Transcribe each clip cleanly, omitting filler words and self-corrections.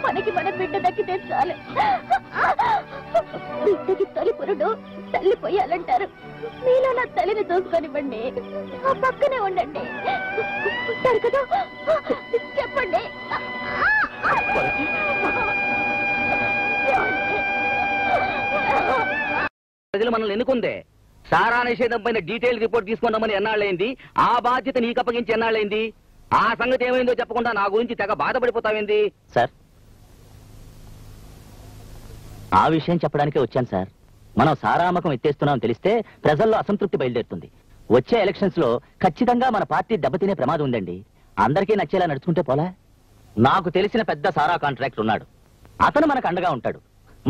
మనకి మన బిడ్డ దక్కితే చాలు. బిడ్డకి తొలి పురుడు తల్లి పోయాలంటారు. మీలో నా తల్లిని చూసుకొనివ్వండి, ఆ పక్కనే ఉండండి. ఉంటారు కదా, చెప్పండి. ప్రజలు మనల్ని ఎన్నుకుందే. సారా నిషేధం పైన డీటెయిల్ రిపోర్ట్ తీసుకున్నామని ఎన్నాళ్ళైంది? ఆ బాధ్యత నీకు అప్పగించి ఎన్నాళ్ళైంది? ఆ సంగతి ఏమైందో చెప్పకుండా నా గురించి తెగ బాధపడిపోతావేంది? సార్, ఆ విషయం చెప్పడానికే వచ్చాను సార్. మనం సారామకం ఎత్తేస్తున్నాం తెలిస్తే ప్రజల్లో అసంతృప్తి బయలుదేరుతుంది. వచ్చే ఎలక్షన్స్ లో ఖచ్చితంగా మన పార్టీ దెబ్బతినే ప్రమాదం ఉందండి. అందరికీ నచ్చేలా నడుచుకుంటే పోలా. నాకు తెలిసిన పెద్ద సారా కాంట్రాక్టర్ ఉన్నాడు. అతను మనకు అండగా ఉంటాడు.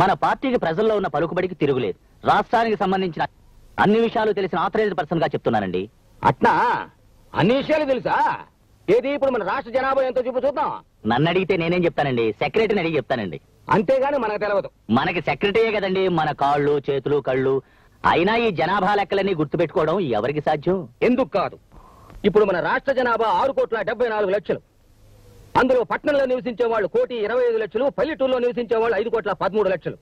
మన పార్టీకి ప్రజల్లో ఉన్న పలుకుబడికి తిరుగులేదు. రాష్ట్రానికి సంబంధించిన అన్ని విషయాలు తెలిసిన ఆథరైజ్డ్ పర్సన్ గా చెప్తున్నానండి. అట్నా? అన్ని విషయాలు తెలుసా? ఏది ఇప్పుడు మన రాష్ట్ర జనాభా ఎంతో చూద్దాం. నన్ను అడిగితే నేనేం చెప్తానండి, సెక్రటరీని అడిగి చెప్తానండి. అంతేగాని మనకు తెలియదు. మనకి సెక్రటరీయే కదండి మన కాళ్ళు చేతులు కళ్ళు. అయినా ఈ జనాభా లెక్కలన్నీ గుర్తుపెట్టుకోవడం ఎవరికి సాధ్యం? ఎందుకు కాదు. ఇప్పుడు మన రాష్ట్ర జనాభా 6,74,00,000. అందులో పట్టణంలో నివసించే వాళ్ళు 1,25,00,000, పల్లెటూరులో నివసించే వాళ్ళు 5,13,00,000.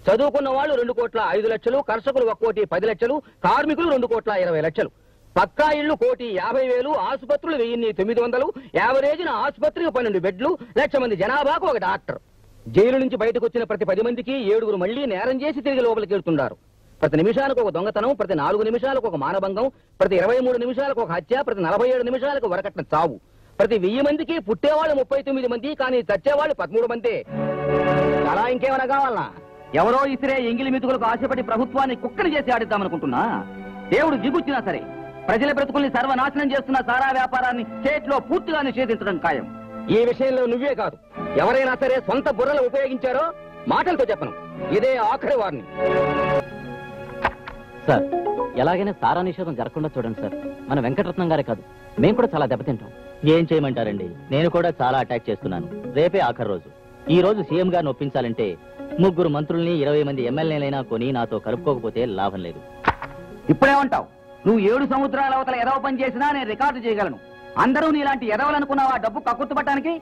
చదువుకున్న వాళ్ళు 2,05,00,000, కర్షకులు 1,10,00,000, కార్మికులు 2,20,00,000. పక్కా ఇళ్లు 1,50,000, ఆసుపత్రులు 1,900, యావరేజ్న ఆసుపత్రికి 12 బెడ్లు, 1,00,000 మంది జనాభాకు ఒక డాక్టర్. జైలు నుంచి బయటకు వచ్చిన ప్రతి 10 మందికి 7 మళ్లీ నేరం చేసి తిరిగి లోపలికి వెళ్తున్నారు. ప్రతి నిమిషానికి ఒక దొంగతనం, ప్రతి 4 నిమిషాలకు ఒక మానభంగం, ప్రతి 23 నిమిషాలకు ఒక హత్య, ప్రతి 47 నిమిషాలకు వరకట్న చావు. ప్రతి 1000 మందికి పుట్టేవాళ్ళు 39 మంది, కానీ చచ్చేవాళ్ళు 13 మంది. అలా ఇంకేమైనా కావాలనా? ఎవరో ఇసిరే ఎంగిలి మెతుకులకు ఆశపడి ప్రభుత్వాన్ని కుక్కని చేసి ఆడిద్దామనుకుంటున్నా. దేవుడు దిగుచ్చినా సరే ప్రజల బ్రతుకుల్ని సర్వనాశనం చేస్తున్న సారా వ్యాపారాన్ని స్టేట్ లో పూర్తిగా నిషేధించడం ఖాయం. ఈ విషయంలో నువ్వే కాదు, ఎవరైనా సరే సొంత బుర్రలు ఉపయోగించారో మాటలతో చెప్పను. ఇదే ఆఖరి వారిని. సార్, ఎలాగైనా సారా నిషేధం జరగకుండా చూడండి సార్. మన వెంకటరత్నం గారే కాదు, మేము కూడా చాలా దెబ్బతింటాం. ఏం చేయమంటారండి, నేను కూడా చాలా అటాక్ చేస్తున్నాను. రేపే ఆఖరి రోజు. ఈ రోజు సీఎం గారిని ఒప్పించాలంటే 3 మంత్రుల్ని 20 మంది ఎమ్మెల్యేలైనా కొని నాతో కలుపుకోకపోతే లాభం లేదు. ఇప్పుడేమంటావు? నువ్వు 7 సముద్రాల అవతల ఎదవ పని చేసినా నేను రికార్డు చేయగలను. అందరూ నీలాంటి ఎదవలనుకున్నావు ఆ డబ్బు కక్కుర్తుపట్టడానికి.